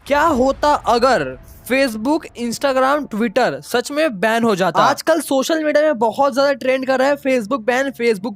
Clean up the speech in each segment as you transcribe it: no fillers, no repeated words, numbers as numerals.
क्या होता अगर फेसबुक, इंस्टाग्राम, ट्विटर सच में बैन हो जाता। आजकल सोशल मीडिया में बहुत ज्यादा ट्रेंड कर रहा है फेसबुक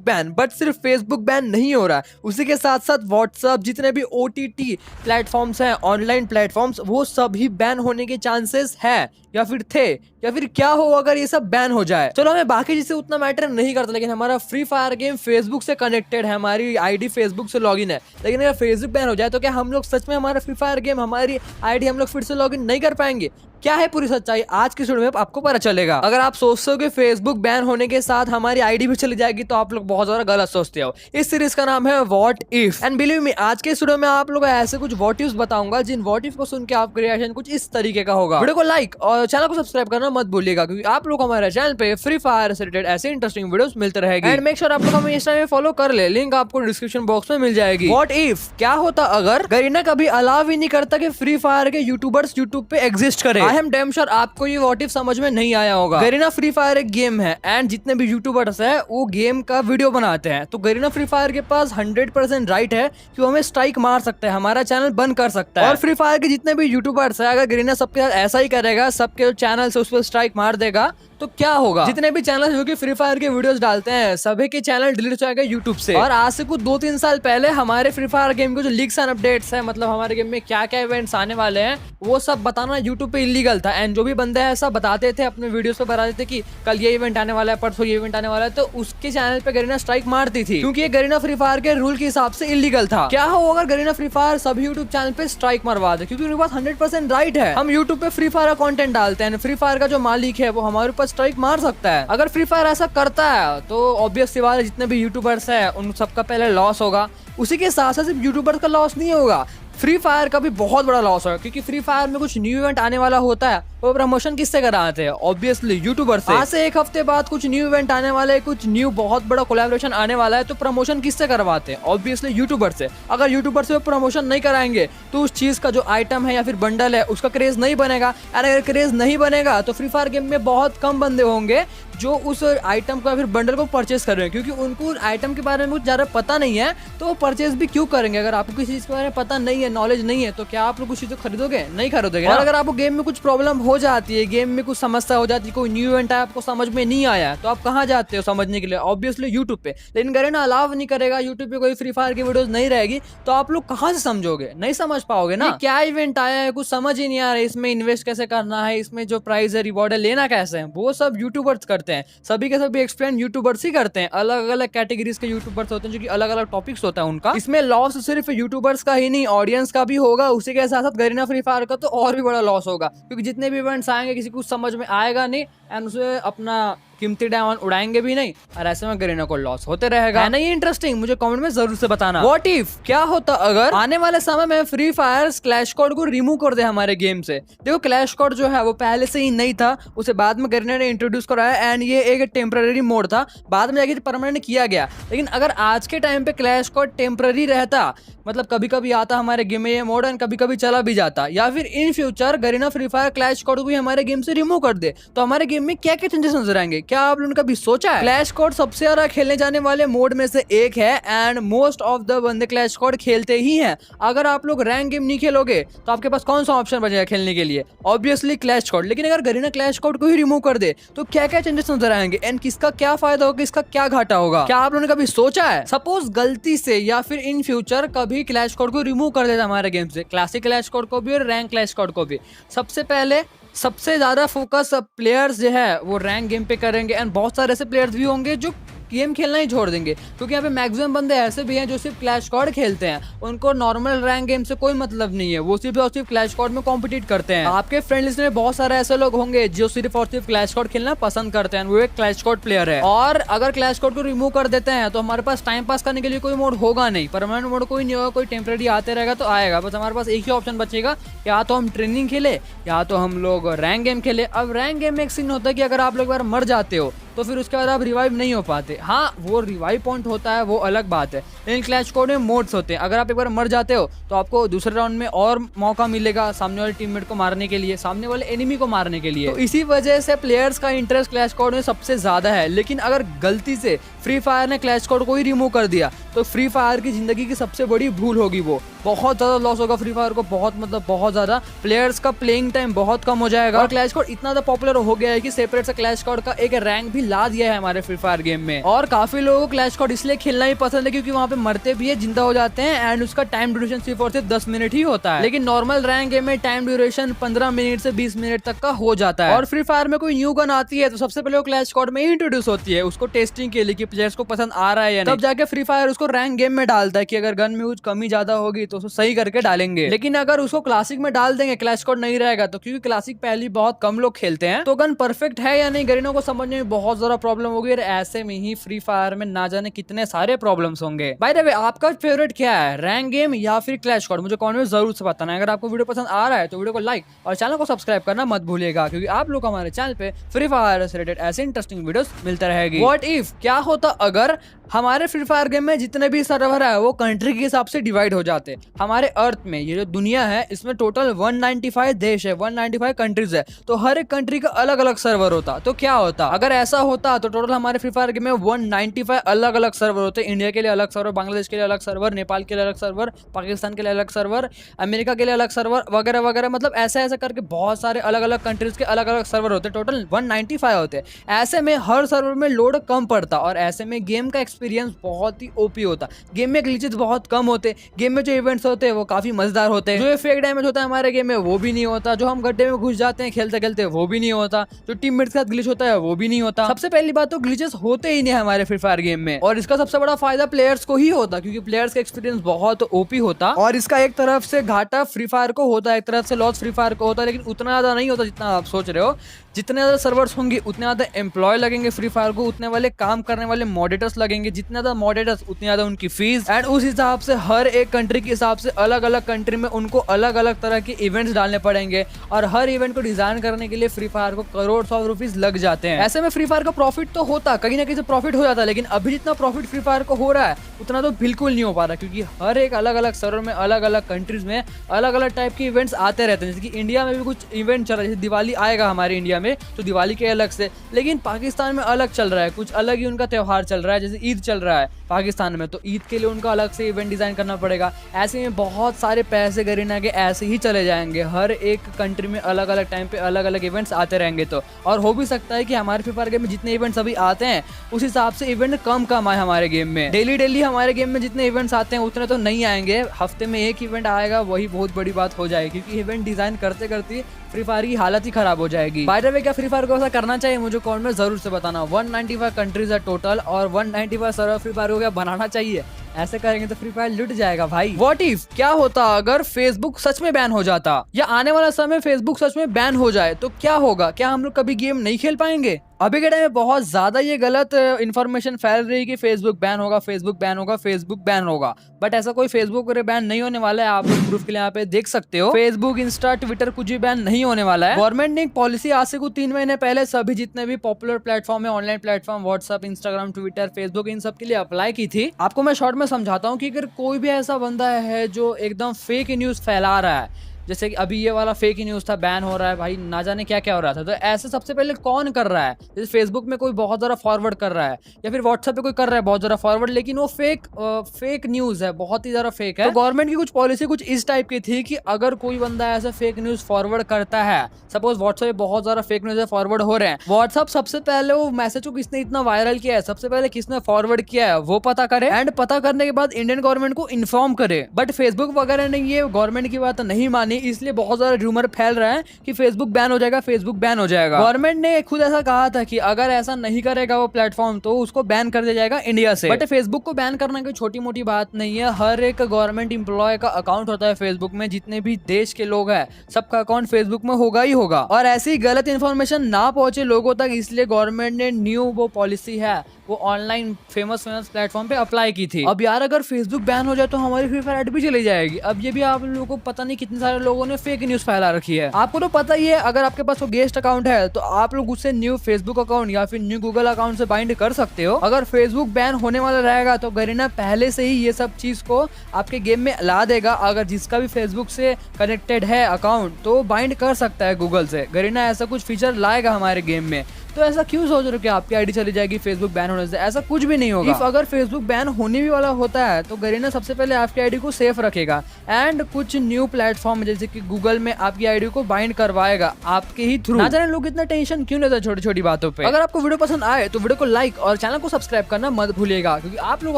बैन। बट सिर्फ फेसबुक बैन नहीं हो रहा है, उसी के साथ साथ व्हाट्सएप, जितने भी OTT प्लेटफॉर्म्स हैं, ऑनलाइन प्लेटफॉर्म्स, वो सभी बैन होने के चांसेस है या फिर थे, या फिर क्या हो अगर ये सब बैन हो जाए। चलो, हमें बाकी चीजें उतना मैटर नहीं करता, लेकिन हमारा फ्री फायर गेम फेसबुक से कनेक्टेड है, हमारी आईडी फेसबुक से लॉगिन है। लेकिन अगर फेसबुक बैन हो जाए तो क्या हम लोग सच में हमारा फ्री फायर गेम, हमारी आईडी हम लोग फिर से लॉगिन नहीं कर पाएंगे? क्या है पूरी सच्चाई, आज की वीडियो में आपको पता चलेगा। अगर आप सोचते हो कि फेसबुक बैन होने के साथ हमारी आईडी भी चली जाएगी, तो आप लोग बहुत ज्यादा गलत सोचते हो। इस सीरीज का नाम है what if, and believe me, आज के वीडियो में आप लोग ऐसे कुछ व्हाट इफ्स बताऊंगा, जिन व्हाट इफ को सुन के आपका रिएक्शन कुछ इस तरीके का होगा। वीडियो को लाइक और चैनल को सब्सक्राइब करना मत भूलिएगा, क्योंकि आप लोग हमारे चैनल पे फ्री फायर से रिलेटेड ऐसे इंटरेस्टिंग वीडियोस मिलते रहेंगे। एंड मेक श्योर आप लोग हमें इंस्टा में फॉलो कर ले, लिंक आपको डिस्क्रिप्शन बॉक्स में मिल जाएगी। व्हाट इफ, क्या होता अगर गरीना कभी अलाउ ही नहीं करता कि फ्री फायर के यूट्यूबर्स यूट्यूब पे एग्जिस्ट करे। आई एम डैम श्योर आपको ये व्हाट इफ समझ में नहीं आया होगा। गरीना फ्री फायर एक गेम है, एंड जितने भी यूट्यूबर्स है वो गेम का वीडियो बनाते हैं, तो गरीना फ्री फायर के पास 100% राइट है कि वो हमें स्ट्राइक मार सकता है, हमारा चैनल बंद कर सकता है। और फ्री फायर के जितने भी यूट्यूबर्स है, अगर गरीना सबके साथ ऐसा ही करेगा, सबके चैनल से उस पर स्ट्राइक मार देगा, तो क्या होगा? जितने भी चैनल जो कि फ्री फायर के वीडियोस डालते हैं, सभी के चैनल डिलीट हो जाएंगे यूट्यूब से। और आज से कुछ 2-3 साल पहले हमारे फ्री फायर गेम के जो लीक्स एंड अपडेट्स है, मतलब हमारे गेम में क्या क्या इवेंट्स आने वाले हैं, वो सब बताना यूट्यूब पे इलीगल था। एंड जो भी बंदे ऐसा बताते थे, अपने वीडियोस पे बताते थे कि कल ये इवेंट आने वाला है, परसों ये इवेंट आने वाला है, तो उसके चैनल पे गरीना स्ट्राइक मारती थी, क्योंकि ये गरीना फ्री फायर के रूल के हिसाब से इलीगल था। क्या हो अगर गरीना फ्री फायर सभी यूट्यूब चैनल पे स्ट्राइक मरवा दे, क्योंकि उनके पास 100% राइट है। हम यूट्यूब पे फ्री फायर का कंटेंट डालते हैं, फ्री फायर का जो मालिक है वो हमारे ऊपर स्ट्राइक मार सकता है। अगर फ्री फायर ऐसा करता है तो ऑब्वियस सी बात है, जितने भी यूट्यूबर्स हैं उन सबका पहले लॉस होगा। उसी के साथ साथ सिर्फ यूट्यूबर्स का लॉस नहीं होगा, फ्री फायर का भी बहुत बड़ा लॉस होगा, क्योंकि फ्री फायर में कुछ न्यू इवेंट आने वाला होता है, वो प्रमोशन किससे कराते हैं? ऑब्वियसली यूट्यूबर से। आज से एक हफ्ते बाद कुछ न्यू इवेंट आने वाले है, कुछ न्यू बहुत बड़ा कोलैबोरेशन आने वाला है, तो प्रमोशन किससे करवाते हैं? ऑब्वियसली यूट्यूबर से। अगर यूट्यूबर से प्रमोशन नहीं कराएंगे तो उस चीज का जो आइटम है या फिर बंडल है, उसका क्रेज नहीं बनेगा। और अगर क्रेज नहीं बनेगा तो फ्री फायर गेम में बहुत कम बंदे होंगे जो उस आइटम का फिर बंडल को परचेज कर रहे हैं, क्योंकि उनको आइटम के बारे में कुछ ज्यादा पता नहीं है, तो वो परचेज भी क्यों करेंगे? अगर आपको किसी चीज के बारे में पता नहीं है, नॉलेज नहीं है, तो क्या आप लोग कुछ चीज खरीदोगे? नहीं खरीदोगे। और अगर आपको गेम में कुछ प्रॉब्लम हो जाती है, गेम में कुछ समस्या हो जाती है, कोई न्यू इवेंट है आपको समझ में नहीं आया, तो आप कहाँ जाते हो समझने के लिए? ऑब्वियसली यूट्यूब पे। लेकिन गरीना अलाउ नहीं करेगा, यूट्यूब पे कोई फ्री फायर की वीडियोस नहीं रहेगी, तो आप लोग कहाँ से समझोगे? नहीं समझ पाओगे ना। क्या इवेंट आया है, कुछ समझ ही नहीं आ रहा है, इसमें इन्वेस्ट कैसे करना है, इसमें जो प्राइस है, रिवॉर्ड है, लेना कैसे है, वो सब यूट्यूबर्स करते हैं। सभी के भी एक्सप्लेन यूट्यूबर्स ही करते हैं। अलग अलग कैटेगरीज के यूट्यूबर्स होते हैं, जो कि अलग अलग टॉपिक्स होता है उनका। इसमें लॉस सिर्फ यूट्यूबर्स का ही नहीं, ऑडियंस का भी होगा। उसी के साथ साथ गरीना फ्री फायर का तो और भी बड़ा लॉस होगा, क्योंकि जितने भी इवेंट्स आएंगे किसी को समझ में आएगा नहीं, एंड उसे अपना कीमती डायमंड उड़ाएंगे भी नहीं, और ऐसे में गरीना को लॉस होते रहेगा। है ना ये इंटरेस्टिंग? मुझे कमेंट में जरूर से बताना। व्हाट इफ, क्या होता अगर आने वाले समय में फ्री फायर क्लैश कोड को रिमूव कर दे हमारे गेम से? देखो, क्लैश कोड जो है वो पहले से ही नहीं था, उसे बाद में गरीना ने इंट्रोड्यूस कराया, एंड ये एक टेम्पररी मोड था, बाद में जाके परमानेंट किया गया। लेकिन अगर आज के टाइम पे क्लैश कोड टेम्पररी रहता, मतलब कभी कभी आता हमारे गेम में ये मोड, एंड कभी कभी चला भी जाता, या फिर in future Garena free fire clash code को भी हमारे गेम से रिमूव कर दे, तो हमारे गेम में क्या क्या चेंजेस नजर आएंगे? क्या आप लोगों ने कभी सोचा है? क्लैश कोड सबसे ज्यादा खेलने जाने वाले मोड में से एक है, एंड मोस्ट ऑफ द बंदे क्लैश कोड खेलते ही हैं। अगर आप लोग रैंक गेम नहीं खेलोगे तो आपके पास कौन सा ऑप्शन बचेगा खेलने के लिए? Obviously clash code. लेकिन अगर गरीना क्लैश कोड को ही रिमूव कर दे तो क्या क्या चेंजेस नजर आएंगे, एंड किसका क्या फायदा होगा, किसका क्या घाटा होगा? क्या आप लोगों ने कभी सोचा है? सपोज गलती से या फिर इन फ्यूचर कभी क्लैश कोड को रिमूव कर देता हमारे गेम से, क्लासिक क्लैश कोड को भी और रैंक क्लैश कोड को भी, सबसे पहले सबसे ज्यादा फोकस प्लेयर्स जो है वो रैंक गेम पे करेंगे, एंड बहुत सारे ऐसे प्लेयर्स भी होंगे जो गेम खेलना ही छोड़ देंगे, क्योंकि यहाँ पे मैक्सिमम बंदे ऐसे भी हैं जो सिर्फ क्लैश कोड खेलते हैं, उनको नॉर्मल रैंक गेम से कोई मतलब नहीं है, वो सिर्फ और सिर्फ क्लैश कोड में कॉम्पिटिट करते हैं। आपके फ्रेंड लिस्ट में बहुत सारे ऐसे लोग होंगे जो सिर्फ और सिर्फ क्लैश कोड खेलना पसंद करते हैं, वो एक क्लैश कोड प्लेयर है। और अगर क्लैश कोड को रिमूव कर देते हैं तो हमारे पास टाइम पास करने के लिए कोई मोड होगा नहीं, परमानेंट मोड कोई नहीं होगा, कोई टेम्पररी आते रहेगा तो आएगा। बस हमारे पास एक ही ऑप्शन बचेगा, या तो हम ट्रेनिंग खेले या तो हम लोग रैंक गेम खेले। अब रैंक गेम में एक सीन होता है कि अगर आप लोग एक बार मर जाते हो तो फिर उसके बाद आप रिवाइव नहीं हो पाते। हाँ, वो रिवाइव पॉइंट होता है, वो अलग बात है, लेकिन क्लैश कोड में मोड्स होते हैं। अगर आप एक बार मर जाते हो तो आपको दूसरे राउंड में और मौका मिलेगा सामने वाले टीममेट को मारने के लिए, सामने वाले एनिमी को मारने के लिए। तो इसी वजह से प्लेयर्स का इंटरेस्ट क्लैश कोड में सबसे ज्यादा है। लेकिन अगर गलती से फ्री फायर ने क्लैश कोड को ही रिमूव कर दिया तो फ्री फायर की जिंदगी की सबसे बड़ी भूल होगी वो। बहुत ज्यादा लॉस होगा फ्री फायर को, बहुत मतलब बहुत ज्यादा। प्लेयर्स का प्लेइंग टाइम बहुत कम हो जाएगा और क्लैश स्क्वाड इतना ज्यादा पॉपुलर हो गया है कि सेपरेट से क्लैश स्क्वाड का एक रैंक भी ला दिया है हमारे फ्री फायर गेम में। और काफी लोगों को क्लैश स्क्वाड इसलिए खेलना ही पसंद है क्योंकि वहाँ पे मरते भी है, जिंदा हो जाते हैं एंड उसका टाइम ड्यूरेशन सिर्फ और सिर्फ 10 मिनट ही होता है। लेकिन नॉर्मल रैंक गेम में टाइम ड्यूरेशन 15 मिनट से 20 मिनट तक का हो जाता है। और फ्री फायर में कोई न्यू गन आती है तो सबसे पहले वो क्लैश स्क्वाड में इंट्रोड्यूस होती है, उसको टेस्टिंग के लिए कि प्लेयर्स को पसंद आ रहा है या नहीं। तब जाके फ्री फायर उसको रैंक गेम में डालता है कि अगर गन में कुछ कमी ज्यादा होगी तो उसको सही करके डालेंगे। लेकिन अगर उसको क्लासिक में डाल देंगे, क्लैश स्क्वाड नहीं रहेगा तो, क्योंकि क्लासिक पहले बहुत कम लोग खेलते हैं, तो गन परफेक्ट है या नहीं गरीनों को समझने में बहुत ज्यादा प्रॉब्लम होगी। और ऐसे में ही फ्री फायर में ना जाने कितने सारे प्रॉब्लम्स होंगे। बाय द वे, आपका फेवरेट क्या है, रैंक गेम या फिर क्लैश स्क्वाड? मुझे कमेंट में जरूर से बताना। अगर आपको वीडियो पसंद आ रहा है तो वीडियो को लाइक और चैनल को सब्सक्राइब करना मत भूलिएगा, क्योंकि आप लोग हमारे चैनल पे फ्री फायर से रिलेटेड ऐसे इंटरेस्टिंग वीडियोस मिलते रहेगी। व्हाट इफ, क्या होता अगर हमारे फ्री फायर गेम में जितने भी सर्वर है वो कंट्री के हिसाब से डिवाइड हो जाते। हमारे अर्थ में ये जो दुनिया है इसमें टोटल 195 देश है, 195 कंट्रीज है, तो हर एक कंट्री का अलग अलग सर्वर होता। तो क्या होता अगर ऐसा होता? तो टोटल हमारे फ्री फायर गेम में 195 अलग अलग सर्वर होते। इंडिया के लिए अलग सर्वर, बांग्लादेश के लिए अलग सर्वर, नेपाल के लिए अलग सर्वर, पाकिस्तान के लिए अलग सर्वर, अमेरिका के लिए अलग सर्वर वगैरह वगैरह। मतलब ऐसा ऐसा करके बहुत सारे अलग अलग कंट्रीज के अलग अलग सर्वर होते, टोटल 195 होते। ऐसे में हर सर्वर में लोड कम पड़ता और ऐसे में गेम का एक्सपीरियंस बहुत ही ओपी होता। गेम में ग्लिचेस बहुत कम होते, गेम में जो इवेंट्स होते हैं वो काफी मजेदार होते हैं, जो फेक डैमेज होता है हमारे गेम में वो भी नहीं होता, जो हम गड्ढे में घुस जाते हैं खेलते खेलते वो भी नहीं होता, जो टीममेट्स के साथ ग्लिच होता है वो भी नहीं होता। सबसे पहली बात तो ग्लिचेस होते ही नहीं हमारे फ्री फायर गेम में, और इसका सबसे बड़ा फायदा प्लेयर्स को ही होता, क्योंकि प्लेयर्स का एक्सपीरियंस बहुत ओपी होता। और इसका एक तरफ से घाटा फ्री फायर को होता है, एक तरफ से लॉस फ्री फायर को होता है, लेकिन उतना ज्यादा नहीं होता जितना आप सोच रहे हो। जितने ज्यादा सर्वर्स होंगे उतने ज्यादा एम्प्लॉय लगेंगे फ्री फायर को, उतने वाले काम करने वाले मॉडरेटर्स लगेंगे, जितने ज्यादा मॉडरेटर्स उतनी ज्यादा उनकी फीस, एंड उस हिसाब से हर एक कंट्री के हिसाब से अलग अलग कंट्री में उनको अलग अलग तरह के इवेंट्स डालने पड़ेंगे, और हर इवेंट को डिजाइन करने के लिए फ्री फायर को करोड़ सौ रुपीज लग जाते हैं। ऐसे में फ्री फायर का प्रॉफिट तो होता, कहीं ना कहीं से प्रॉफिट हो जाता, लेकिन अभी जितना प्रॉफिट फ्री फायर को हो रहा है उतना तो बिल्कुल नहीं हो पा रहा, क्योंकि हर एक अलग अलग सर्वर में अलग अलग कंट्रीज में अलग अलग टाइप के इवेंट्स आते रहते हैं। जैसे कि इंडिया में भी कुछ इवेंट चल रहा है, जैसे दिवाली आएगा हमारे इंडिया में तो दिवाली के अलग से, लेकिन पाकिस्तान में अलग चल रहा है, कुछ अलग ही उनका त्योहार चल रहा है। जैसे ईद चल रहा है पाकिस्तान में, तो ईद के लिए उनका अलग से इवेंट डिजाइन करना पड़ेगा। ऐसे में बहुत सारे पैसे गरीना के ऐसे ही चले जाएंगे, हर एक कंट्री में अलग अलग टाइम पे अलग अलग इवेंट्स आते रहेंगे। तो और हो भी सकता है कि हमारे फ्री फायर गेम में जितने इवेंट्स अभी आते हैं उस हिसाब से इवेंट कम आए हमारे गेम में। डेली हमारे गेम में जितने इवेंट्स आते हैं उतने तो नहीं आएंगे, हफ्ते में एक इवेंट आएगा, वही बहुत बड़ी बात हो जाएगी, क्योंकि इवेंट डिजाइन करते करते फ्री फायर की हालत ही खराब हो जाएगी। बाय द वे, क्या फ्री फायर को ऐसा करना चाहिए? मुझे कमेंट में जरूर से बताना। 195 कंट्रीज है टोटल, और 195 सर्वर फ्री फायर को क्या बनाना चाहिए? ऐसे करेंगे तो फ्री फायर लुट जाएगा भाई। व्हाट इफ, क्या होता अगर फेसबुक सच में बैन हो जाता, या आने वाला समय फेसबुक सच में बैन हो जाए तो क्या होगा? क्या हम लोग कभी गेम नहीं खेल पाएंगे? अभी के टाइम में बहुत ज्यादा ये गलत इन्फॉर्मेशन फैल रही है कि फेसबुक बैन होगा, फेसबुक बैन होगा, फेसबुक बैन होगा, बट ऐसा कोई फेसबुक बैन नहीं होने वाला है। आप लोग प्रूफ के लिए यहाँ पे देख सकते हो, फेसबुक, इंस्टा, ट्विटर कुछ भी बैन नहीं होने वाला है। गवर्नमेंट ने एक पॉलिसी आज से कुछ 3 महीने पहले सभी जितने भी पॉपुलर प्लेटफॉर्म है, online platform, WhatsApp, Instagram, Twitter, Facebook, इन सब के लिए अप्लाई की थी। आपको मैं शॉर्ट में समझाता हूँ कि अगर कोई भी ऐसा बंदा है जो एकदम फेक न्यूज फैला रहा है, जैसे कि अभी ये वाला फेक न्यूज था, बैन हो रहा है भाई, ना जाने क्या क्या हो रहा था, तो ऐसे सबसे पहले कौन कर रहा है? जैसे फेसबुक में कोई बहुत ज़्यादा फॉरवर्ड कर रहा है, या फिर व्हाट्सएप पे कोई कर रहा है बहुत ज़्यादा फॉरवर्ड, लेकिन वो फेक न्यूज़ है, बहुत ही ज़्यादा फेक है। तो गवर्नमेंट की कुछ पॉलिसी कुछ इस टाइप की थी कि अगर कोई बंदा ऐसा फेक न्यूज़ फॉरवर्ड करता है, सपोज व्हाट्सएप पे बहुत ज़्यादा फेक न्यूज़ फॉरवर्ड हो रहे हैं, व्हाट्सएप सबसे पहले वो मैसेज को किसने इतना वायरल किया है, सबसे पहले किसने फॉरवर्ड किया है वो पता करे, एंड पता करने के बाद इंडियन गवर्नमेंट को इन्फॉर्म करे। बट फेसबुक वगैरह ने ये गवर्नमेंट की बात नहीं मानी, इसलिए बहुत ज़्यादा रूमर फैल रहा है कि फेसबुक बैन हो जाएगा, फेसबुक बैन हो जाएगा। गवर्नमेंट ने खुद ऐसा कहा था कि अगर ऐसा नहीं करेगा वो प्लेटफॉर्म तो उसको बैन कर दिया जाएगा इंडिया से। बट फेसबुक को बैन करना कोई छोटी मोटी बात नहीं है, हर एक गवर्नमेंट एम्प्लॉय का अकाउंट होता है फेसबुक में, जितने भी देश के लोग हैं सबका अकाउंट फेसबुक में होगा ही होगा, और ऐसी गलत इन्फॉर्मेशन ना पहुंचे लोगों तक, इसलिए गवर्नमेंट ने न्यू वो पॉलिसी है वो ऑनलाइन फेमस प्लेटफॉर्म पे अप्लाई की थी। अब यार अगर फेसबुक बैन हो जाए तो हमारी फ्री फायर ऐड भी चली जाएगी। अब ये भी आप लोगों को पता नहीं कितने सारे लोगों ने फेक न्यूज फैला रखी है। आपको तो पता ही है, अगर आपके पास वो गेस्ट अकाउंट है तो आप लोग उससे न्यू फेसबुक अकाउंट या फिर न्यू गूगल अकाउंट से बाइंड कर सकते हो। अगर फेसबुक बैन होने वाला रहेगा तो गरीना पहले से ही ये सब चीज को आपके गेम में ला देगा। अगर जिसका भी फेसबुक से कनेक्टेड है अकाउंट तो बाइंड कर सकता है गूगल से। गरीना ऐसा कुछ फीचर लाएगा हमारे गेम में। तो ऐसा क्यों सोच रहे हो कि आपकी आईडी चली जाएगी फेसबुक बैन होने से? ऐसा कुछ भी नहीं होगा। अगर फेसबुक बैन होने भी वाला होता है तो गरीना सबसे पहले आपकी आईडी को सेफ रखेगा एंड कुछ न्यू प्लेटफॉर्म जैसे कि गूगल में आपकी आईडी को बाइंड करवाएगा आपके ही थ्रू। ना जाने लोग इतना टेंशन क्यों लेते हैं छोटी छोटी बातों पे। अगर आपको वीडियो पसंद आए तो वीडियो को लाइक और चैनल को सब्सक्राइब करना मत भूलिएगा, क्योंकि आप लोग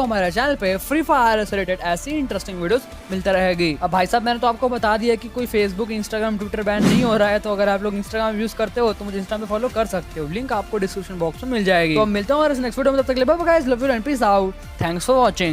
हमारे चैनल पे फ्री फायर से रिलेटेड ऐसी इंटरेस्टिंग वीडियोस मिलता रहेगी। अब भाई साहब मैंने तो आपको बता दिया कि कोई फेसबुक इंस्टाग्राम ट्विटर बैन नहीं हो रहा है, तो अगर आप लोग इंस्टाग्राम यूज करते हो तो मुझे इंस्टा पे फॉलो कर सकते हो, लिंक आपको डिस्क्रिप्शन बॉक्स में मिल जाएगी। तो मिलते हैं और नेक्स्ट वीडियो में, तब तक के लिए bye bye guys, love you and peace out, thanks for watching.